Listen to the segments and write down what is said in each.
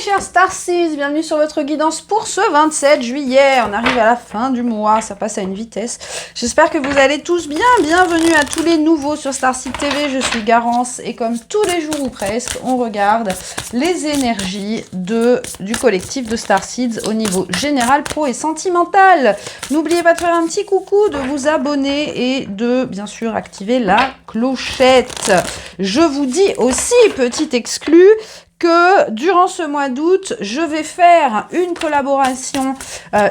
chers Starseeds, bienvenue sur votre guidance pour ce 27 juillet. On arrive à la fin du mois, ça passe à une vitesse. J'espère que vous allez tous bien. Bienvenue à tous les nouveaux sur Starseed TV. Je suis Garance et comme tous les jours ou presque, on regarde les énergies du collectif de Starseeds au niveau général, pro et sentimental. N'oubliez pas de faire un petit coucou, de vous abonner et de bien sûr activer la clochette. Je vous dis aussi, petit exclu, que durant ce mois d'août, je vais faire une collaboration,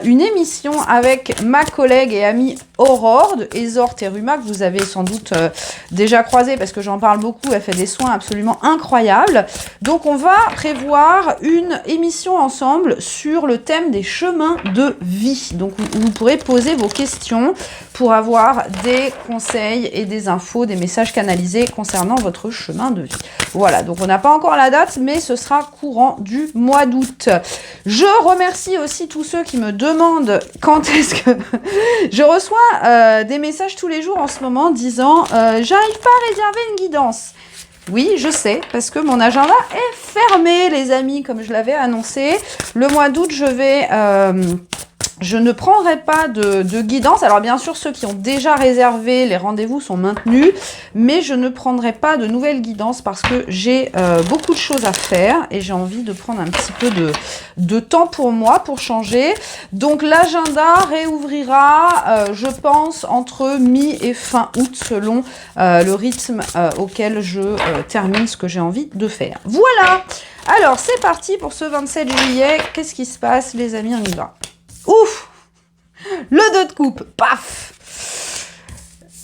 une émission avec ma collègue et amie Aurore de Ezor Teruma, que vous avez sans doute déjà croisé parce que j'en parle beaucoup. Elle fait des soins absolument incroyables. Donc on va prévoir une émission ensemble sur le thème des chemins de vie. Donc vous pourrez poser vos questions pour avoir des conseils et des infos, des messages canalisés concernant votre chemin de vie. Voilà, donc on n'a pas encore la date, mais ce sera courant du mois d'août. Je remercie aussi tous ceux qui me demandent quand est-ce que... Je reçois des messages tous les jours en ce moment disant j'arrive pas à réserver une guidance. Oui, je sais, parce que mon agenda est fermé, les amis, comme je l'avais annoncé. Le mois d'août, je ne prendrai pas de guidance. Alors bien sûr, ceux qui ont déjà réservé, les rendez-vous sont maintenus, mais je ne prendrai pas de nouvelles guidances parce que j'ai beaucoup de choses à faire et j'ai envie de prendre un petit peu de temps pour moi, pour changer. Donc l'agenda réouvrira, je pense, entre mi et fin août, selon le rythme auquel je termine ce que j'ai envie de faire. Voilà. Alors, c'est parti pour ce 27 juillet. Qu'est-ce qui se passe, les amis? On y va. Ouf! Le 2 de coupe, paf!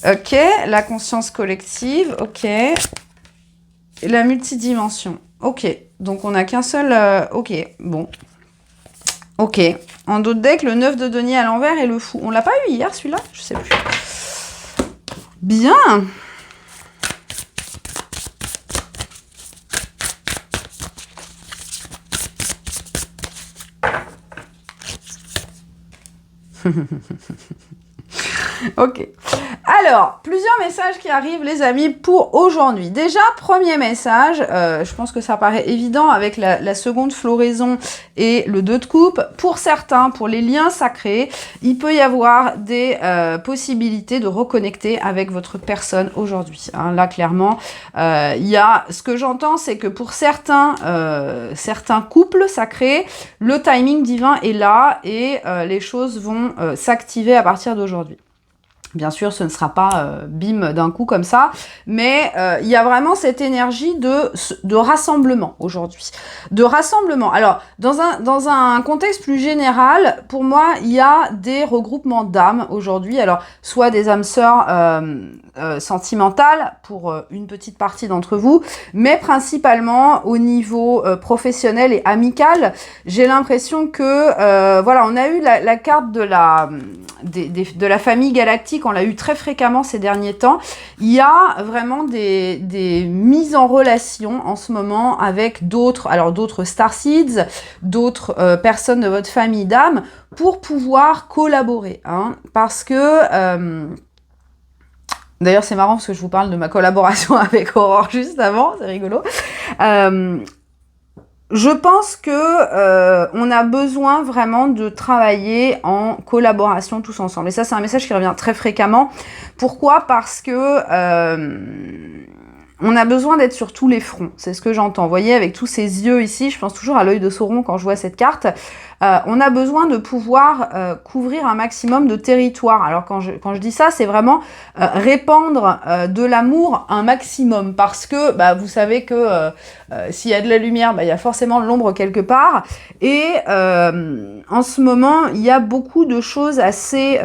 Ok, la conscience collective, ok. La multidimension, ok. Donc on n'a qu'un seul, ok, bon. Ok, en d'autres decks, le 9 de denier à l'envers et le fou. On l'a pas eu hier, celui-là? Je sais plus. Bien! Ok. Alors, plusieurs messages qui arrivent, les amis, pour aujourd'hui. Déjà, premier message, je pense que ça paraît évident avec la seconde floraison et le 2 de coupe. Pour certains, pour les liens sacrés, il peut y avoir des possibilités de reconnecter avec votre personne aujourd'hui. Hein, là, clairement, il y a... Ce que j'entends, c'est que pour certains couples sacrés, le timing divin est là et les choses vont s'activer à partir d'aujourd'hui. Bien sûr, ce ne sera pas bim d'un coup comme ça, mais il y a vraiment cette énergie de rassemblement aujourd'hui. De rassemblement. Alors, dans un contexte plus général, pour moi, il y a des regroupements d'âmes aujourd'hui. Alors, soit des âmes sœurs sentimentales pour une petite partie d'entre vous, mais principalement au niveau professionnel et amical. J'ai l'impression que, voilà, on a eu la carte de la famille galactique, on l'a eu très fréquemment ces derniers temps. Il y a vraiment des mises en relation en ce moment avec d'autres Starseeds, d'autres personnes de votre famille d'âme pour pouvoir collaborer. Hein, parce que... D'ailleurs, c'est marrant parce que je vous parle de ma collaboration avec Aurore juste avant, c'est rigolo. Je pense que on a besoin vraiment de travailler en collaboration tous ensemble. Et ça, c'est un message qui revient très fréquemment. Pourquoi? Parce que on a besoin d'être sur tous les fronts. C'est ce que j'entends. Vous voyez, avec tous ces yeux ici, je pense toujours à l'œil de Sauron quand je vois cette carte. On a besoin de pouvoir couvrir un maximum de territoire. Alors quand je dis ça, c'est vraiment répandre de l'amour un maximum. Parce que vous savez que s'il y a de la lumière, il y a forcément de l'ombre quelque part. Et en ce moment, il y a beaucoup de choses assez...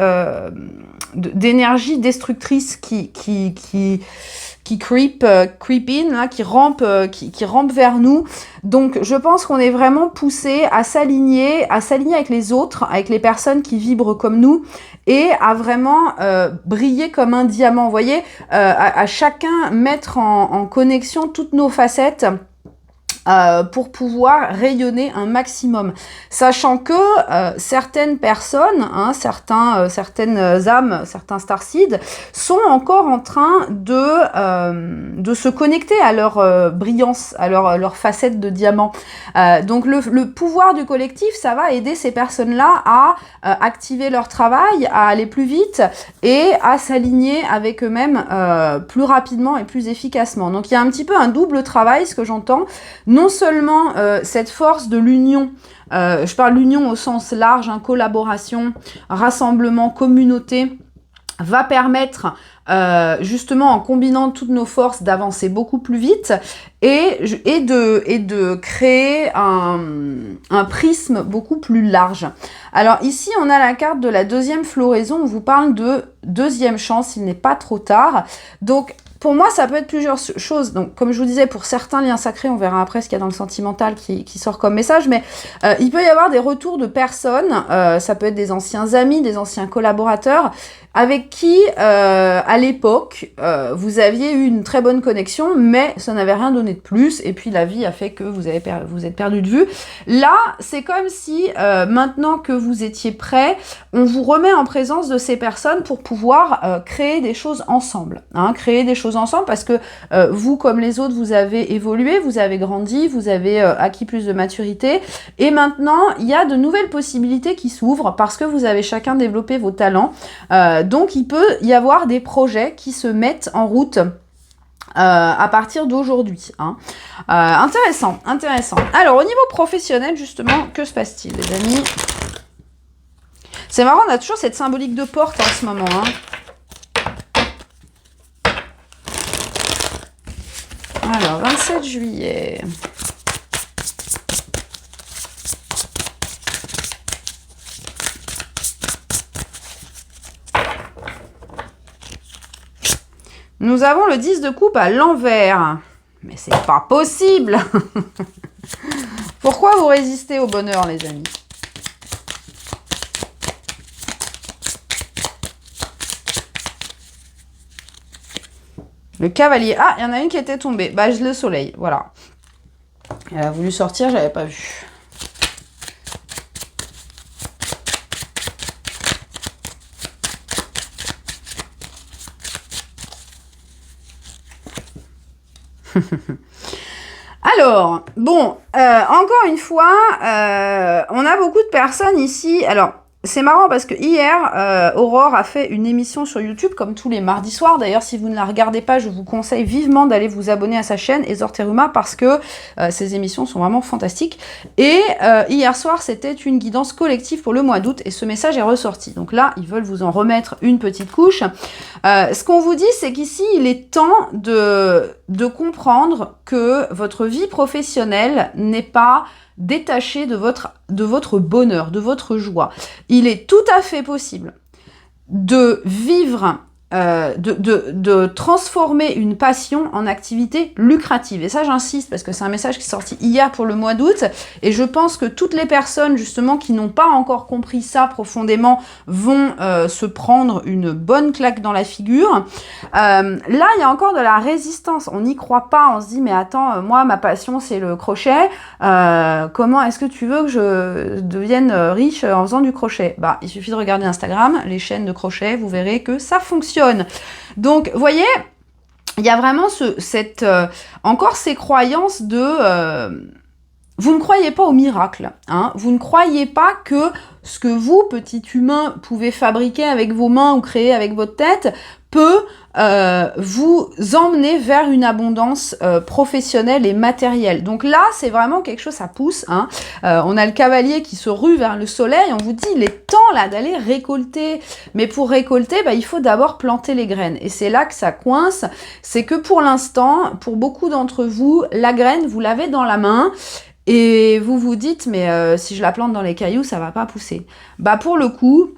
d'énergie destructrice qui creep in, là, qui rampe vers nous. Donc, je pense qu'on est vraiment poussé à s'aligner avec les autres, avec les personnes qui vibrent comme nous, et à vraiment briller comme un diamant. Vous voyez, à chacun mettre en connexion toutes nos facettes pour pouvoir rayonner un maximum. Sachant que certaines personnes, hein, certaines âmes, certains starseeds, sont encore en train de se connecter à leur brillance, à leur facette de diamant. Donc le pouvoir du collectif, ça va aider ces personnes-là à activer leur travail, à aller plus vite et à s'aligner avec eux-mêmes plus rapidement et plus efficacement. Donc il y a un petit peu un double travail, ce que j'entends. Non seulement cette force de l'union, je parle l'union au sens large, hein, collaboration, rassemblement, communauté, va permettre justement en combinant toutes nos forces d'avancer beaucoup plus vite et de créer un prisme beaucoup plus large. Alors ici on a la carte de la deuxième floraison, on vous parle de deuxième chance, il n'est pas trop tard. Donc pour moi, ça peut être plusieurs choses. Donc, comme je vous disais, pour certains liens sacrés, on verra après ce qu'il y a dans le sentimental qui sort comme message, mais il peut y avoir des retours de personnes, ça peut être des anciens amis, des anciens collaborateurs, avec qui, à l'époque, vous aviez eu une très bonne connexion, mais ça n'avait rien donné de plus, et puis la vie a fait que vous êtes perdu de vue. Là, c'est comme si, maintenant que vous étiez prêts, on vous remet en présence de ces personnes pour pouvoir créer des choses ensemble, hein, créer des choses ensemble parce que vous, comme les autres, vous avez évolué, vous avez grandi, vous avez acquis plus de maturité, et maintenant, il y a de nouvelles possibilités qui s'ouvrent parce que vous avez chacun développé vos talents. Donc, il peut y avoir des projets qui se mettent en route à partir d'aujourd'hui. Hein. Intéressant, intéressant. Alors, au niveau professionnel, justement, que se passe-t-il, les amis? C'est marrant, on a toujours cette symbolique de porte en ce moment. Hein. Alors, 27 juillet. Nous avons le 10 de coupe à l'envers. Mais c'est pas possible. Pourquoi vous résistez au bonheur, les amis? Le cavalier. Ah, il y en a une qui était tombée. Bah, le soleil, voilà. Elle a voulu sortir, j'avais pas vu. Alors, bon, encore une fois, on a beaucoup de personnes ici. Alors, c'est marrant parce que hier, Aurore a fait une émission sur YouTube, comme tous les mardis soirs. D'ailleurs, si vous ne la regardez pas, je vous conseille vivement d'aller vous abonner à sa chaîne, Ezor Teruma, parce que ces émissions sont vraiment fantastiques. Et hier soir, c'était une guidance collective pour le mois d'août, et ce message est ressorti. Donc là, ils veulent vous en remettre une petite couche. Ce qu'on vous dit, c'est qu'ici, il est temps de comprendre que votre vie professionnelle n'est pas détaché de votre bonheur, de votre joie. Il est tout à fait possible de vivre, de transformer une passion en activité lucrative. Et ça, j'insiste, parce que c'est un message qui est sorti hier pour le mois d'août, et je pense que toutes les personnes, justement, qui n'ont pas encore compris ça profondément, vont se prendre une bonne claque dans la figure. Là, il y a encore de la résistance. On n'y croit pas, on se dit, mais attends, moi, ma passion, c'est le crochet. Comment est-ce que tu veux que je devienne riche en faisant du crochet? Bah, il suffit de regarder Instagram, les chaînes de crochet, vous verrez que ça fonctionne. Donc, vous voyez, il y a vraiment encore ces croyances de... vous ne croyez pas au miracle, hein, vous ne croyez pas que ce que vous, petit humain, pouvez fabriquer avec vos mains ou créer avec votre tête peut vous emmener vers une abondance professionnelle et matérielle. Donc là, c'est vraiment quelque chose, ça pousse. Hein. On a le cavalier qui se rue vers le soleil, on vous dit, il est temps là d'aller récolter. Mais pour récolter, bah, il faut d'abord planter les graines. Et c'est là que ça coince, c'est que pour l'instant, pour beaucoup d'entre vous, la graine, vous l'avez dans la main, et vous vous dites, mais si je la plante dans les cailloux, ça va pas pousser. Bah pour le coup,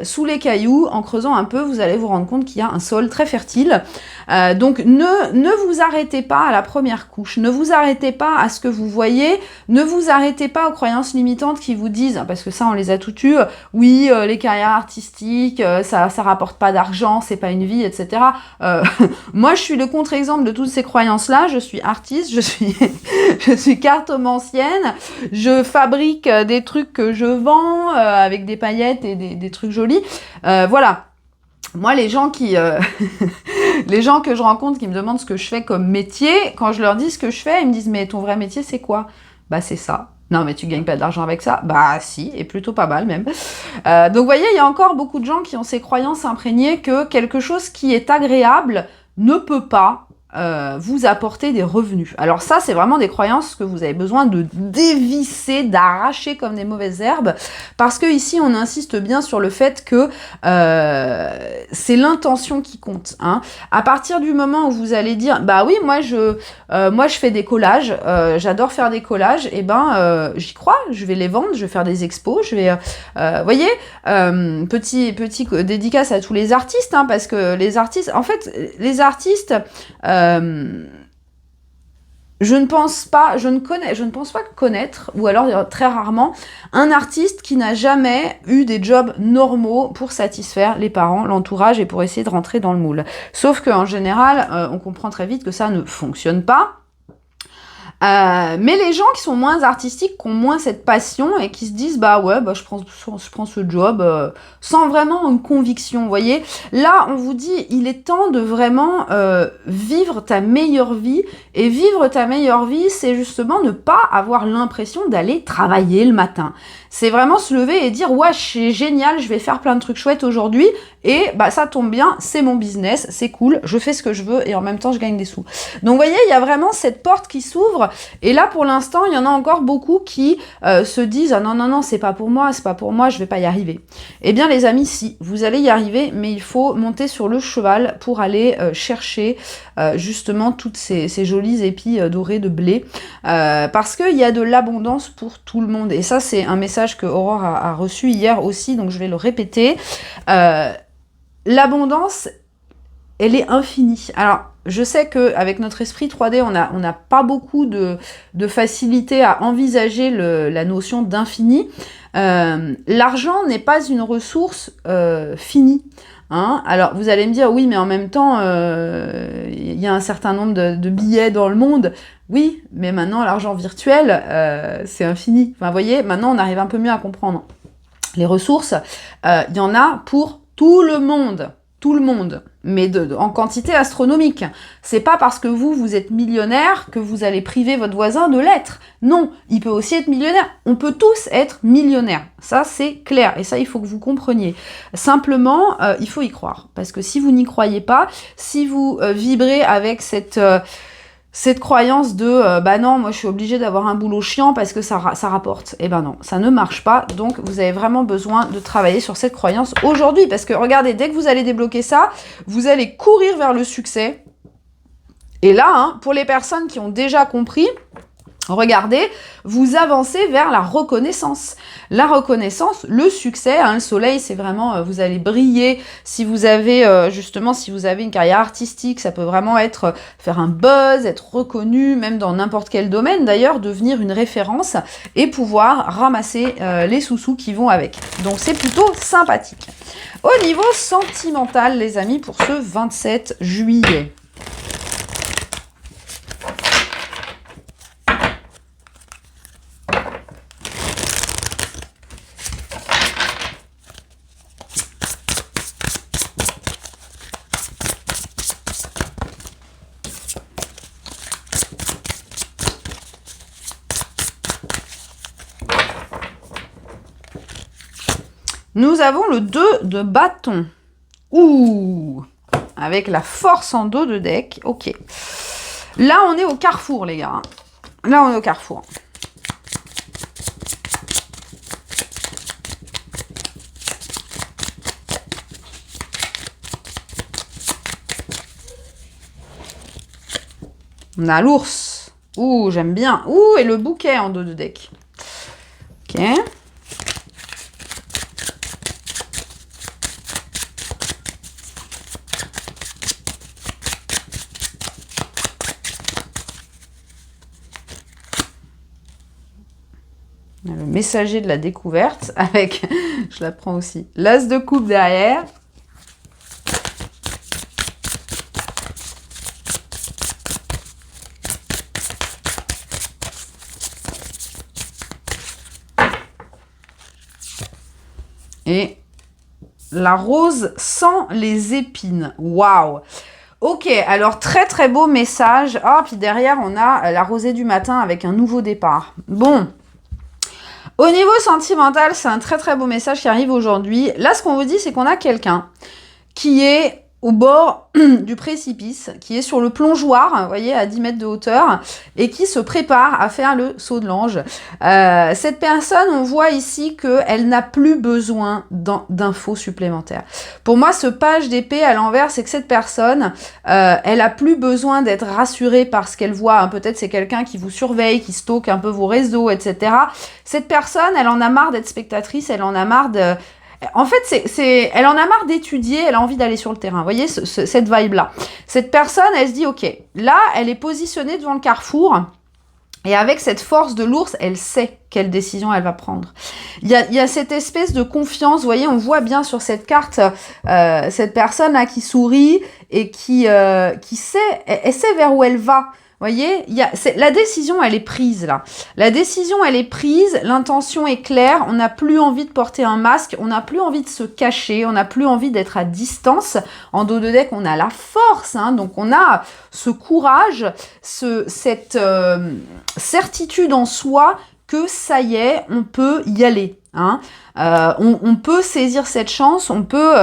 sous les cailloux, en creusant un peu, vous allez vous rendre compte qu'il y a un sol très fertile. Donc ne vous arrêtez pas à la première couche, ne vous arrêtez pas à ce que vous voyez, ne vous arrêtez pas aux croyances limitantes qui vous disent, parce que ça on les a toutes eues, oui, les carrières artistiques, ça rapporte pas d'argent, c'est pas une vie, etc. Moi je suis le contre-exemple de toutes ces croyances-là, je suis artiste, je suis cartomancienne, je fabrique des trucs que je vends avec des paillettes et des trucs jolis. Voilà. Moi, les gens les gens que je rencontre qui me demandent ce que je fais comme métier, quand je leur dis ce que je fais, ils me disent « Mais ton vrai métier, c'est quoi ?» Bah, c'est ça. Non, mais tu gagnes pas d'argent avec ça? Bah, si, et plutôt pas mal même. Donc, vous voyez, il y a encore beaucoup de gens qui ont ces croyances imprégnées que quelque chose qui est agréable ne peut pas vous apporter des revenus. Alors ça, c'est vraiment des croyances que vous avez besoin de dévisser, d'arracher comme des mauvaises herbes, parce que ici, on insiste bien sur le fait que c'est l'intention qui compte. Hein. À partir du moment où vous allez dire, bah oui, moi je fais des collages, j'adore faire des collages, et ben j'y crois, je vais les vendre, je vais faire des expos, je vais, voyez, petit dédicace à tous les artistes, hein, parce que les artistes, en fait, les artistes je ne pense pas connaître, ou alors très rarement, un artiste qui n'a jamais eu des jobs normaux pour satisfaire les parents, l'entourage et pour essayer de rentrer dans le moule. Sauf qu'en général, on comprend très vite que ça ne fonctionne pas. Mais les gens qui sont moins artistiques, qui ont moins cette passion et qui se disent bah ouais, bah je prends ce job sans vraiment une conviction, vous voyez. Là, on vous dit, il est temps de vraiment vivre ta meilleure vie. Et vivre ta meilleure vie, c'est justement ne pas avoir l'impression d'aller travailler le matin. C'est vraiment se lever et dire ouais, c'est génial, je vais faire plein de trucs chouettes aujourd'hui. Et bah ça tombe bien, c'est mon business, c'est cool, je fais ce que je veux et en même temps je gagne des sous. Donc vous voyez, il y a vraiment cette porte qui s'ouvre et là pour l'instant, il y en a encore beaucoup qui se disent ah non, c'est pas pour moi, je vais pas y arriver. Eh bien les amis, si, vous allez y arriver, mais il faut monter sur le cheval pour aller chercher justement toutes ces jolis épis dorés de blé parce qu'il y a de l'abondance pour tout le monde. Et ça, c'est un message que Aurore a reçu hier aussi, donc je vais le répéter. L'abondance, elle est infinie. Alors, je sais qu'avec notre esprit 3D, on n'a pas beaucoup de facilité à envisager la notion d'infini. L'argent n'est pas une ressource finie. Hein. Alors, vous allez me dire, oui, mais en même temps, y a un certain nombre de billets dans le monde. Oui, mais maintenant, l'argent virtuel, c'est infini. Enfin, vous voyez, maintenant, on arrive un peu mieux à comprendre. Les ressources, il y en a pour tout le monde, mais en quantité astronomique. C'est pas parce que vous êtes millionnaire que vous allez priver votre voisin de l'être. Non, il peut aussi être millionnaire. On peut tous être millionnaires. Ça, c'est clair. Et ça, il faut que vous compreniez. Simplement, il faut y croire. Parce que si vous n'y croyez pas, si vous vibrez avec cette croyance de bah non, moi je suis obligée d'avoir un boulot chiant parce que ça rapporte. Eh ben non, ça ne marche pas. Donc vous avez vraiment besoin de travailler sur cette croyance aujourd'hui. Parce que regardez, dès que vous allez débloquer ça, vous allez courir vers le succès. Et là, hein, pour les personnes qui ont déjà compris, regardez, vous avancez vers la reconnaissance. La reconnaissance, le succès, hein, le soleil, c'est vraiment, vous allez briller. Si vous avez, justement, si vous avez une carrière artistique, ça peut vraiment être faire un buzz, être reconnu, même dans n'importe quel domaine d'ailleurs, devenir une référence et pouvoir ramasser les sous-sous qui vont avec. Donc c'est plutôt sympathique. Au niveau sentimental, les amis, pour ce 27 juillet. Nous avons le 2 de bâton. Ouh, avec la force en dos de deck. Ok. Là, on est au carrefour, les gars. Là, on est au carrefour. On a l'ours. Ouh, j'aime bien. Ouh, et le bouquet en dos de deck. Ok. Le messager de la découverte avec, je la prends aussi, l'as de coupe derrière. Et la rose sans les épines. Waouh! Ok, alors très très beau message. Ah, puis derrière, on a la rosée du matin avec un nouveau départ. Bon. Au niveau sentimental, c'est un très très beau message qui arrive aujourd'hui. Là, ce qu'on vous dit, c'est qu'on a quelqu'un qui est au bord du précipice, qui est sur le plongeoir, vous voyez, à 10 mètres de hauteur, et qui se prépare à faire le saut de l'ange. Cette personne, on voit ici qu'elle n'a plus besoin d'infos supplémentaires. Pour moi, ce page d'épée à l'envers, c'est que cette personne, elle a plus besoin d'être rassurée par ce qu'elle voit. Hein. Peut-être c'est quelqu'un qui vous surveille, qui stocke un peu vos réseaux, etc. Cette personne, elle en a marre d'être spectatrice, elle en a marre de... En fait, elle en a marre d'étudier, elle a envie d'aller sur le terrain. Vous voyez, cette vibe-là. Cette personne, elle se dit, ok, là, elle est positionnée devant le carrefour. Et avec cette force de l'ours, elle sait quelle décision elle va prendre. Il y a cette espèce de confiance. Vous voyez, on voit bien sur cette carte cette personne-là qui sourit et qui sait, elle sait vers où elle va. Vous voyez, la décision, elle est prise, là. La décision, elle est prise, l'intention est claire, on n'a plus envie de porter un masque, on n'a plus envie de se cacher, on n'a plus envie d'être à distance. En dos de deck, on a la force, hein, donc on a ce courage, cette certitude en soi que ça y est, on peut y aller. Hein. On peut saisir cette chance, on peut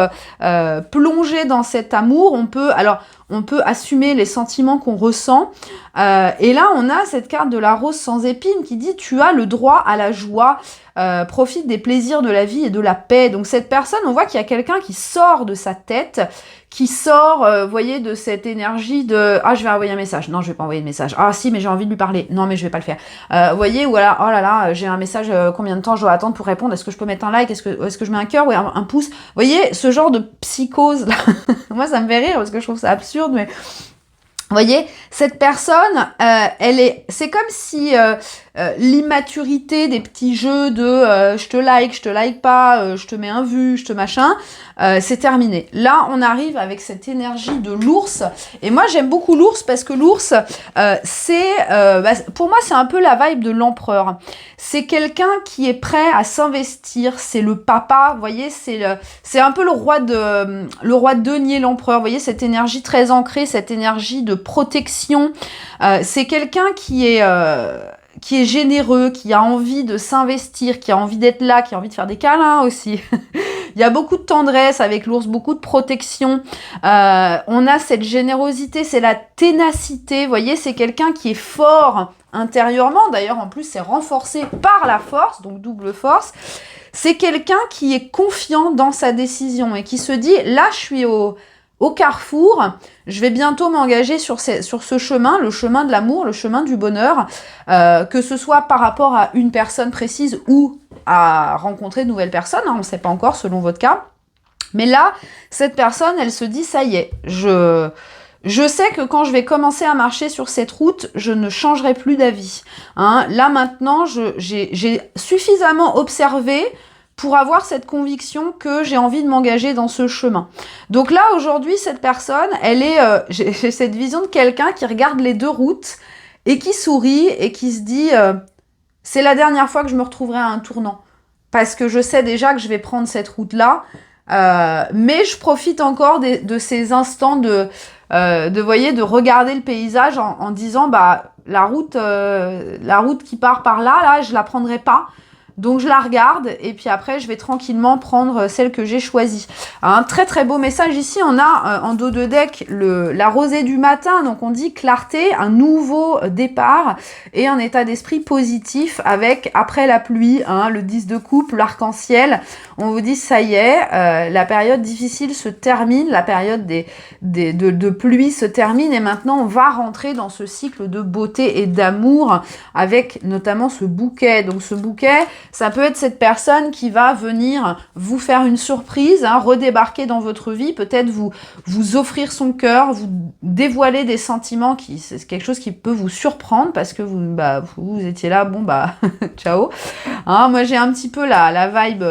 plonger dans cet amour, on peut assumer les sentiments qu'on ressent. Et là, on a cette carte de la rose sans épines qui dit « Tu as le droit à la joie, profite des plaisirs de la vie et de la paix. » Donc cette personne, on voit qu'il y a quelqu'un qui sort de sa tête, qui sort, vous voyez, de cette énergie de « Ah, je vais envoyer un message. Non, je vais pas envoyer de message. Ah, si, mais j'ai envie de lui parler. Non, mais je vais pas le faire. » Vous voyez, ou alors « Oh là là, j'ai un message, combien de temps je dois attendre pour répondre? Est-ce que je peux mettre un like? Est-ce que je mets un cœur? Ouais, un pouce. » Vous voyez, ce genre de psychose, là. Moi, ça me fait rire parce que je trouve ça absurde, mais... Vous voyez, cette personne, c'est comme si l'immaturité des petits jeux de je te like pas, je te mets un vu, je te machin, c'est terminé. Là, on arrive avec cette énergie de l'ours. Et moi, j'aime beaucoup l'ours parce que l'ours, pour moi, c'est un peu la vibe de l'empereur. C'est quelqu'un qui est prêt à s'investir. C'est le papa, vous voyez, c'est un peu le roi de denier, l'empereur. Vous voyez, cette énergie très ancrée, cette énergie de protection. C'est quelqu'un qui est généreux, qui a envie de s'investir, qui a envie d'être là, qui a envie de faire des câlins aussi. Il y a beaucoup de tendresse avec l'ours, beaucoup de protection. On a cette générosité, c'est la ténacité. Vous voyez, c'est quelqu'un qui est fort intérieurement. D'ailleurs, en plus, c'est renforcé par la force, donc double force. C'est quelqu'un qui est confiant dans sa décision et qui se dit, là, je suis au carrefour, je vais bientôt m'engager sur ce chemin, le chemin de l'amour, le chemin du bonheur, que ce soit par rapport à une personne précise ou à rencontrer de nouvelles personnes, hein, on ne sait pas encore selon votre cas. Mais là, cette personne, elle se dit, ça y est, je sais que quand je vais commencer à marcher sur cette route, je ne changerai plus d'avis. Hein. Là maintenant, j'ai suffisamment observé pour avoir cette conviction que j'ai envie de m'engager dans ce chemin. Donc là, aujourd'hui, cette personne, j'ai cette vision de quelqu'un qui regarde les deux routes et qui sourit et qui se dit c'est la dernière fois que je me retrouverai à un tournant. Parce que je sais déjà que je vais prendre cette route-là, mais je profite encore de ces instants de regarder le paysage en disant la route qui part par là, je la prendrai pas. Donc je la regarde et puis après je vais tranquillement prendre celle que j'ai choisie. Un très très beau message ici, on a en dos de deck la rosée du matin, donc on dit clarté, un nouveau départ et un état d'esprit positif avec après la pluie, hein, le 10 de coupe, l'arc-en-ciel. On vous dit ça y est, la période difficile se termine, la période de pluie se termine et maintenant on va rentrer dans ce cycle de beauté et d'amour avec notamment ce bouquet. Donc ce bouquet, Ça peut être cette personne qui va venir vous faire une surprise, hein, redébarquer dans votre vie, peut-être vous offrir son cœur, vous dévoiler des sentiments, c'est quelque chose qui peut vous surprendre parce que vous étiez là, bon bah ciao. Hein, moi j'ai un petit peu la vibe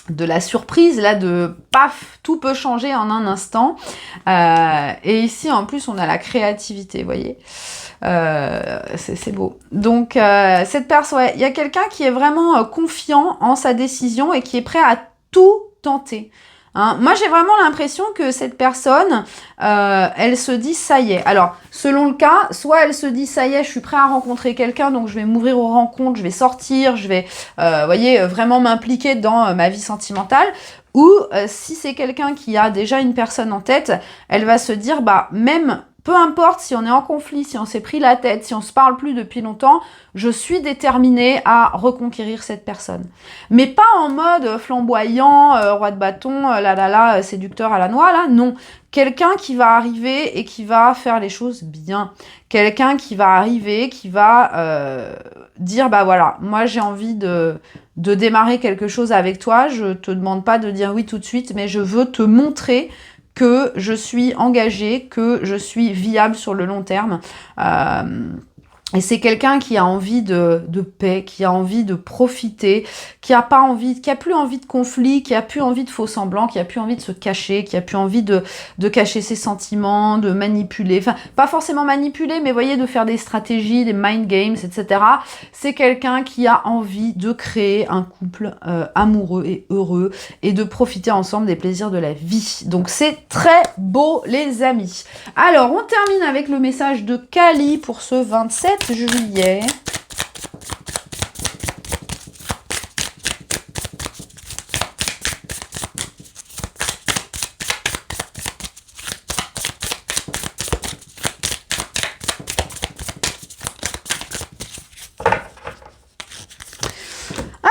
de la surprise, là, de paf, tout peut changer en un instant. Et ici, en plus, on a la créativité, vous voyez. C'est beau. Donc, cette personne, ouais, il y a quelqu'un qui est vraiment confiant en sa décision et qui est prêt à tout tenter. Hein, moi, j'ai vraiment l'impression que cette personne, elle se dit ça y est. Alors, selon le cas, soit elle se dit ça y est, je suis prêt à rencontrer quelqu'un, donc je vais m'ouvrir aux rencontres, je vais sortir, je vais, voyez, vraiment m'impliquer dans ma vie sentimentale. Ou si c'est quelqu'un qui a déjà une personne en tête, elle va se dire, bah même peu importe si on est en conflit, si on s'est pris la tête, si on se parle plus depuis longtemps, je suis déterminée à reconquérir cette personne. Mais pas en mode flamboyant, roi de bâton, séducteur à la noix, là, non. Quelqu'un qui va arriver et qui va faire les choses bien. Quelqu'un qui va arriver, qui va dire, bah voilà, moi j'ai envie de démarrer quelque chose avec toi, je te demande pas de dire oui tout de suite, mais je veux te montrer que je suis engagée, que je suis viable sur le long terme. Et c'est quelqu'un qui a envie de paix, qui a envie de profiter, qui a plus envie de conflit, qui a plus envie de faux semblants, qui a plus envie de se cacher, qui a plus envie de cacher ses sentiments, de manipuler. Enfin, pas forcément manipuler, mais voyez, de faire des stratégies, des mind games, etc. C'est quelqu'un qui a envie de créer un couple amoureux et heureux et de profiter ensemble des plaisirs de la vie. Donc c'est très beau, les amis. Alors, on termine avec le message de Kali pour ce 27 juillet.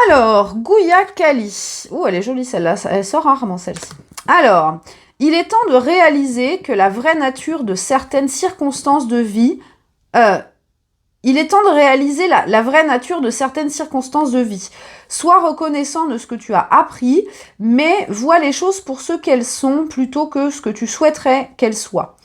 Alors, Gouya Kali. Oh, elle est jolie celle-là, elle sort rarement celle-ci. Alors, il est temps de réaliser que la vraie nature de certaines circonstances de vie... il est temps de réaliser la vraie nature de certaines circonstances de vie. Sois reconnaissant de ce que tu as appris, mais vois les choses pour ce qu'elles sont plutôt que ce que tu souhaiterais qu'elles soient.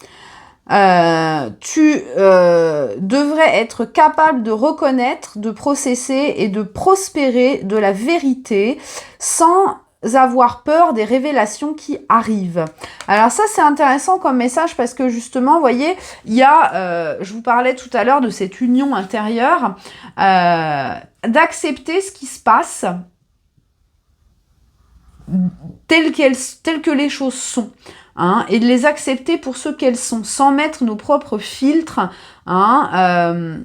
Tu devrais être capable de reconnaître, de processer et de prospérer de la vérité sans avoir peur des révélations qui arrivent. Alors ça, c'est intéressant comme message parce que justement, vous voyez, il y a, je vous parlais tout à l'heure de cette union intérieure, d'accepter ce qui se passe tel que les choses sont. Hein, et de les accepter pour ce qu'elles sont, sans mettre nos propres filtres, hein,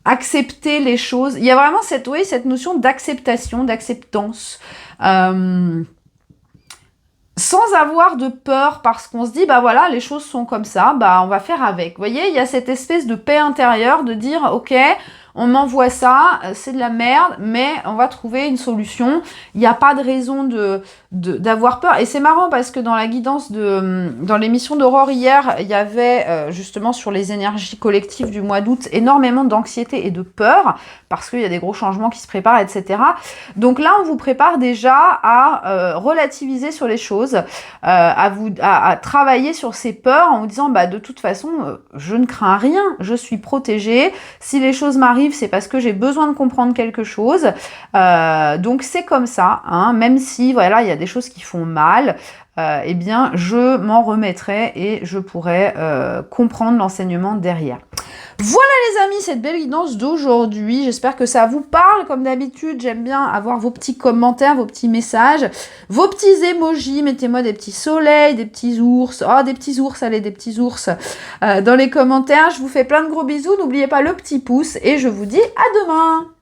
accepter les choses. Il y a vraiment cette notion d'acceptation, d'acceptance, sans avoir de peur, parce qu'on se dit, bah voilà, les choses sont comme ça, bah on va faire avec. Vous voyez, il y a cette espèce de paix intérieure de dire, ok, on m'envoie ça, c'est de la merde, mais on va trouver une solution. Il n'y a pas de raison d'avoir peur. Et c'est marrant parce que dans la guidance dans l'émission d'Aurore hier, il y avait justement sur les énergies collectives du mois d'août énormément d'anxiété et de peur parce qu'il y a des gros changements qui se préparent, etc. Donc là, on vous prépare déjà à relativiser sur les choses, à travailler sur ces peurs en vous disant, bah de toute façon, je ne crains rien, je suis protégée. Si les choses m'arrivent, c'est parce que j'ai besoin de comprendre quelque chose. Donc c'est comme ça, hein, même si voilà, il y a des choses qui font mal, eh bien je m'en remettrai et je pourrai comprendre l'enseignement derrière. Voilà les amis, cette belle guidance d'aujourd'hui. J'espère que ça vous parle. Comme d'habitude, j'aime bien avoir vos petits commentaires, vos petits messages, vos petits emojis. Mettez-moi des petits soleils, des petits ours. Oh, des petits ours, allez, des petits ours dans les commentaires. Je vous fais plein de gros bisous. N'oubliez pas le petit pouce et je vous dis à demain.